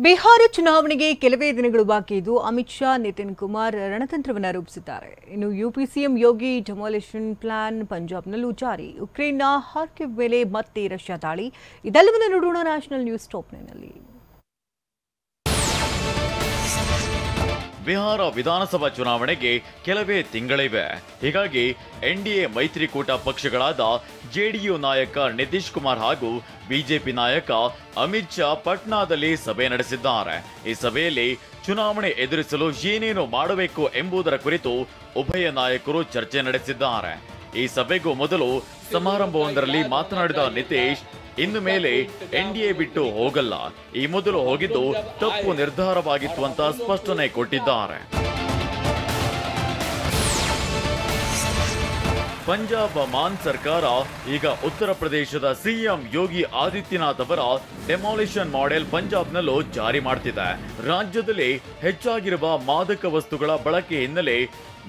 ಬಿಹಾರ ಚುನಾವಣೆಗೆ ಕೆಲವೇ ದಿನಗಳು ಬಾಕಿ ಇದ್ದು ಅಮಿತ್ ಶಾ, ನಿತಿನ್ ಕುಮಾರ್ ರಣತಂತ್ರವನ್ನು ರೂಪಿಸಿದ್ದಾರೆ. ಇನ್ನು UP CM Yogi demolition plan ಪಂಜಾಬ್ನಲ್ಲೂ ಜಾರಿ. ಉಕ್ರೇನ್ನ ಖಾರ್ಕಿವ್ ಮೇಲೆ ಮತ್ತೆ ರಷ್ಯಾ ದಾಳಿ. ಇದೆಲ್ಲವನ್ನೂ ನೋಡೋಣ ನ್ಯಾಷನಲ್ ನ್ಯೂಸ್ ಟಾಪ್ 9ನಲ್ಲಿ. ಬಿಹಾರ ವಿಧಾನಸಭಾ ಚುನಾವಣೆಗೆ ಕೆಲವೇ ತಿಂಗಳಿವೆ. ಹೀಗಾಗಿ ಎನ್ಡಿಎ ಮೈತ್ರಿಕೂಟ ಪಕ್ಷಗಳಾದ ಜೆಡಿಯು ನಾಯಕ ನಿತೀಶ್ ಕುಮಾರ್ ಹಾಗೂ ಬಿಜೆಪಿ ನಾಯಕ ಅಮಿತ್ ಶಾ ಪಟ್ನಾದಲ್ಲಿ ಸಭೆ ನಡೆಸಿದ್ದಾರೆ. ಈ ಸಭೆಯಲ್ಲಿ ಚುನಾವಣೆ ಎದುರಿಸಲು ಏನೇನು ಮಾಡಬೇಕು ಎಂಬುದರ ಕುರಿತು ಉಭಯ ನಾಯಕರು ಚರ್ಚೆ ನಡೆಸಿದ್ದಾರೆ. ಈ ಸಭೆಗೂ ಮೊದಲು ಸಮಾರಂಭವೊಂದರಲ್ಲಿ ಮಾತನಾಡಿದ ನಿತೀಶ್, ಇನ್ನು ಮೇಲೆ ಎನ್ಡಿಎ ಬಿಟ್ಟು ಹೋಗಲ್ಲ, ಈ ಮೊದಲು ಹೋಗಿದ್ದು ತಪ್ಪು ನಿರ್ಧಾರವಾಗಿತ್ತು ಅಂತ ಸ್ಪಷ್ಟನೆ ಕೊಟ್ಟಿದ್ದಾರೆ. ಪಂಜಾಬ್ ಮಾನ್ ಸರ್ಕಾರ ಈಗ ಉತ್ತರ ಪ್ರದೇಶದ ಸಿಎಂ ಯೋಗಿ ಆದಿತ್ಯನಾಥ್ ಅವರ ಡೆಮಾಲಿಷನ್ ಮಾಡೆಲ್ ಪಂಜಾಬ್ನಲ್ಲೂ ಜಾರಿ ಮಾಡ್ತಿದೆ. ರಾಜ್ಯದಲ್ಲಿ ಹೆಚ್ಚಾಗಿರುವ ಮಾದಕ ವಸ್ತುಗಳ ಬಳಕೆ ಹಿನ್ನೆಲೆ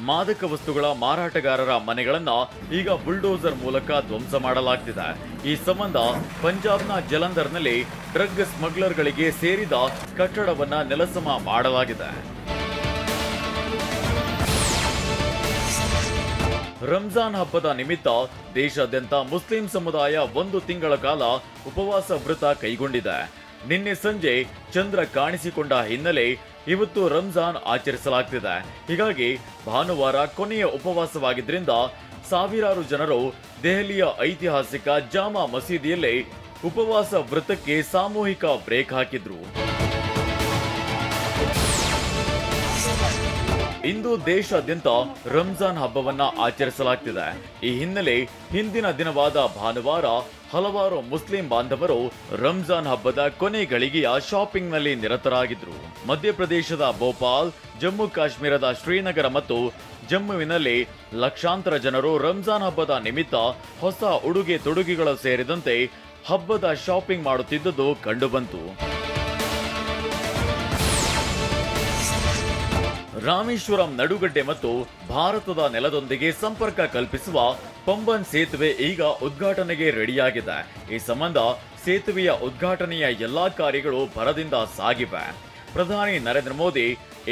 ಮಾದಕ ವಸ್ತುಗಳ ಮಾರಾಟಗಾರರ ಮನೆಗಳನ್ನ ಈಗ ಬುಲ್ಡೋಸರ್ ಮೂಲಕ ಧ್ವಂಸ ಮಾಡಲಾಗ್ತಿದೆ. ಈ ಸಂಬಂಧ ಪಂಜಾಬ್ನ ಜಲಂಧರ್ನಲ್ಲಿ ಡ್ರಗ್ ಸ್ಮಗ್ಲರ್ಗಳಿಗೆ ಸೇರಿದ ಕಟ್ಟಡವನ್ನ ನೆಲಸಮ ಮಾಡಲಾಗಿದೆ. ರಂಜಾನ್ ಹಬ್ಬದ ನಿಮಿತ್ತ ದೇಶಾದ್ಯಂತ ಮುಸ್ಲಿಂ ಸಮುದಾಯ 1 ತಿಂಗಳ ಕಾಲ ಉಪವಾಸ ವ್ರತ ಕೈಗೊಂಡಿದೆ. ನಿನ್ನೆ ಸಂಜೆ ಚಂದ್ರ ಕಾಣಿಸಿಕೊಂಡ ಹಿನ್ನೆಲೆ ಇವತ್ತು ರಂಜಾನ್ ಆಚರಿಸಲಾಗ್ತಿದೆ. ಹೀಗಾಗಿ ಭಾನುವಾರ ಕೊನೆಯ ಉಪವಾಸವಾಗಿದ್ದರಿಂದ ಸಾವಿರಾರು ಜನರು ದೆಹಲಿಯ ಐತಿಹಾಸಿಕ ಜಾಮಾ ಮಸೀದಿಯಲ್ಲಿ ಉಪವಾಸ ವ್ರತಕ್ಕೆ ಸಾಮೂಹಿಕ ಬ್ರೇಕ್ ಹಾಕಿದ್ರು. ಇಂದು ದೇಶಾದ್ಯಂತ ರಂಜಾನ್ ಹಬ್ಬವನ್ನ ಆಚರಿಸಲಾಗ್ತಿದೆ. ಈ ಹಿನ್ನೆಲೆ ಹಿಂದಿನ ದಿನವಾದ ಭಾನುವಾರ ಹಲವಾರು ಮುಸ್ಲಿಂ ಬಾಂಧವರು ರಂಜಾನ್ ಹಬ್ಬದ ಕೊನೆ ಗಳಿಗೆಯ ಶಾಪಿಂಗ್ ನಲ್ಲಿ ನಿರತರಾಗಿದ್ರು. ಮಧ್ಯಪ್ರದೇಶದ ಭೋಪಾಲ್, ಜಮ್ಮು ಕಾಶ್ಮೀರದ ಶ್ರೀನಗರ ಮತ್ತು ಜಮ್ಮುವಿನಲ್ಲಿ ಲಕ್ಷಾಂತರ ಜನರು ರಂಜಾನ್ ಹಬ್ಬದ ನಿಮಿತ್ತ ಹೊಸ ಉಡುಗೆ ತೊಡುಗೆಗಳು ಸೇರಿದಂತೆ ಹಬ್ಬದ ಶಾಪಿಂಗ್ ಮಾಡುತ್ತಿದ್ದುದು ಕಂಡುಬಂತು. ರಾಮೇಶ್ವರಂ ನಡುಗಡ್ಡೆ ಮತ್ತು ಭಾರತದ ನೆಲದೊಂದಿಗೆ ಸಂಪರ್ಕ ಕಲ್ಪಿಸುವ ಪಂಬನ್ ಸೇತುವೆ ಈಗ ಉದ್ಘಾಟನೆಗೆ ರೆಡಿಯಾಗಿದೆ. ಈ ಸಂಬಂಧ ಸೇತುವೆಯ ಉದ್ಘಾಟನೆಯ ಎಲ್ಲಾ ಕಾರ್ಯಗಳು ಭರದಿಂದ ಸಾಗಿವೆ. ಪ್ರಧಾನಿ ನರೇಂದ್ರ ಮೋದಿ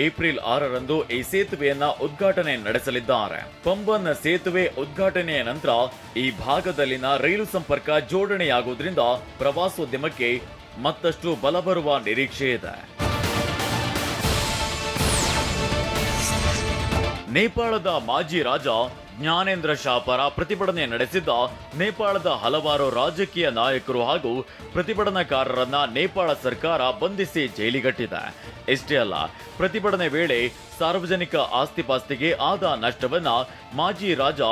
ಏಪ್ರಿಲ್ 6ರಂದು ಈ ಸೇತುವೆಯನ್ನ ಉದ್ಘಾಟನೆ ನಡೆಸಲಿದ್ದಾರೆ. ಪಂಬನ್ ಸೇತುವೆ ಉದ್ಘಾಟನೆಯ ನಂತರ ಈ ಭಾಗದಲ್ಲಿನ ರೈಲು ಸಂಪರ್ಕ ಜೋಡಣೆಯಾಗುವುದರಿಂದ ಪ್ರವಾಸೋದ್ಯಮಕ್ಕೆ ಮತ್ತಷ್ಟು ಬಲ ಬರುವ ನಿರೀಕ್ಷೆ ಇದೆ. ನೇಪಾಳದ ಮಾಜಿ ರಾಜ ಜ್ಞಾನೇಂದ್ರ ಶಾ ಪರ ಪ್ರತಿಭಟನೆ ನಡೆಸಿದ್ದ ನೇಪಾಳದ ಹಲವಾರು ರಾಜಕೀಯ ನಾಯಕರು ಹಾಗೂ ಪ್ರತಿಭಟನಾಕಾರರನ್ನ ನೇಪಾಳ ಸರ್ಕಾರ ಬಂಧಿಸಿ ಜೈಲಿಗಟ್ಟಿದೆ. ಇಷ್ಟೇ ಅಲ್ಲ, ಪ್ರತಿಭಟನೆ ವೇಳೆ ಸಾರ್ವಜನಿಕ ಆಸ್ತಿಪಾಸ್ತಿಗೆ ಆದ ನಷ್ಟವನ್ನ ಮಾಜಿ ರಾಜ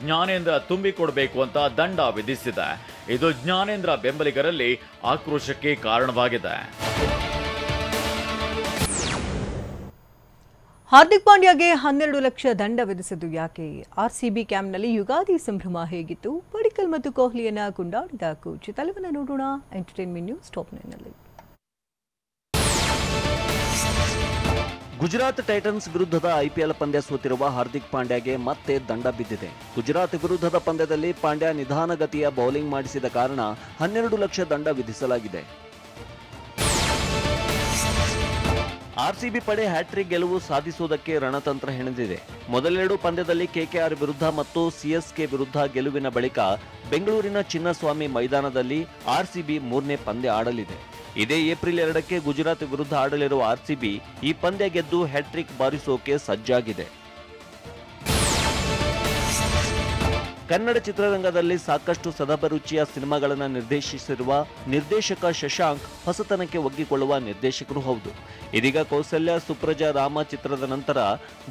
ಜ್ಞಾನೇಂದ್ರ ತುಂಬಿಕೊಡಬೇಕು ಅಂತ ದಂಡ ವಿಧಿಸಿದೆ. ಇದು ಜ್ಞಾನೇಂದ್ರ ಬೆಂಬಲಿಗರಲ್ಲಿ ಆಕ್ರೋಶಕ್ಕೆ ಕಾರಣವಾಗಿದೆ. ಹಾರ್ದಿಕ್ ಪಾಂಡ್ಯಗೆ 12 ಲಕ್ಷ ದಂಡ ವಿಧಿಸಿದ್ದು ಯಾಕೆ? ಆರ್ಸಿಬಿ ಕ್ಯಾಂಪ್ನಲ್ಲಿ ಯುಗಾದಿ ಸಂಭ್ರಮ ಹೇಗಿತ್ತು? ಪಡಿಕಲ್ ಮತ್ತು ಕೊಹ್ಲಿಯನ್ನ ಕೊಂಡಾಡಿದ ಕೋಚ್. ತಲೆವನ್ನ ನೋಡೋಣ ಎಂಟರ್ಟೈನ್ಮೆಂಟ್ ನ್ಯೂಸ್ ಟಾಪ್ 9ನಲ್ಲಿ. ಗುಜರಾತ್ ಟೈಟನ್ಸ್ ವಿರುದ್ಧದ ಐಪಿಎಲ್ ಪಂದ್ಯ ಸೋತಿರುವ ಹಾರ್ದಿಕ್ ಪಾಂಡ್ಯಗೆ ಮತ್ತೆ ದಂಡ ಬಿದ್ದಿದೆ. ಗುಜರಾತ್ ವಿರುದ್ಧದ ಪಂದ್ಯದಲ್ಲಿ ಪಾಂಡ್ಯ ನಿಧಾನಗತಿಯ ಬೌಲಿಂಗ್ ಮಾಡಿಸಿದ ಕಾರಣ 12 ಲಕ್ಷ ದಂಡ ವಿಧಿಸಲಾಗಿದೆ. ಆರ್ಸಿಬಿ ಪಡೆ ಹ್ಯಾಟ್ರಿಕ್ ಗೆಲುವು ಸಾಧಿಸುವುದಕ್ಕೆ ರಣತಂತ್ರ ಹೆಣೆದಿದೆ. ಮೊದಲೆರಡು ಪಂದ್ಯದಲ್ಲಿ ಕೆಕೆಆರ್ ವಿರುದ್ಧ ಮತ್ತು ಸಿಎಸ್ಕೆ ವಿರುದ್ಧ ಗೆಲುವಿನ ಬಳಿಕ ಬೆಂಗಳೂರಿನ ಚಿನ್ನಸ್ವಾಮಿ ಮೈದಾನದಲ್ಲಿ ಆರ್ಸಿಬಿ 3ನೇ ಪಂದ್ಯ ಆಡಲಿದೆ. ಇದೇ ಏಪ್ರಿಲ್ 2ಕ್ಕೆ ಗುಜರಾತ್ ವಿರುದ್ಧ ಆಡಲಿರುವ ಆರ್ಸಿಬಿ ಈ ಪಂದ್ಯ ಗೆದ್ದು ಹ್ಯಾಟ್ರಿಕ್ ಬಾರಿಸೋಕೆ ಸಜ್ಜಾಗಿದೆ. ಕನ್ನಡ ಚಿತ್ರರಂಗದಲ್ಲಿ ಸಾಕಷ್ಟು ಸದಭಿರುಚಿಯ ಸಿನಿಮಾಗಳನ್ನು ನಿರ್ದೇಶಿಸಿರುವ ನಿರ್ದೇಶಕ ಶಶಾಂಕ್ ಹೊಸತನಕ್ಕೆ ಒಗ್ಗಿಕೊಳ್ಳುವ ನಿರ್ದೇಶಕರು ಹೌದು. ಇದೀಗ ಕೌಸಲ್ಯ ಸುಪ್ರಜಾ ರಾಮ ಚಿತ್ರದ ನಂತರ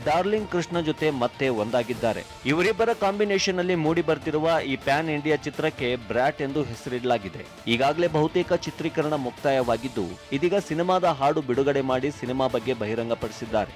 ಡಾರ್ಲಿಂಗ್ ಕೃಷ್ಣ ಜೊತೆ ಮತ್ತೆ ಒಂದಾಗಿದ್ದಾರೆ. ಇವರಿಬ್ಬರ ಕಾಂಬಿನೇಷನ್ ನಲ್ಲಿ ಮೂಡಿ ಬರ್ತಿರುವ ಈ ಪ್ಯಾನ್ ಇಂಡಿಯಾ ಚಿತ್ರಕ್ಕೆ ಬ್ರಾಟ್ ಎಂದು ಹೆಸರಿಡಲಾಗಿದೆ. ಈಗಾಗಲೇ ಬಹುತೇಕ ಚಿತ್ರೀಕರಣ ಮುಕ್ತಾಯವಾಗಿದ್ದು ಇದೀಗ ಸಿನಿಮಾದ ಹಾಡು ಬಿಡುಗಡೆ ಮಾಡಿ ಸಿನಿಮಾ ಬಗ್ಗೆ ಬಹಿರಂಗಪಡಿಸಿದ್ದಾರೆ.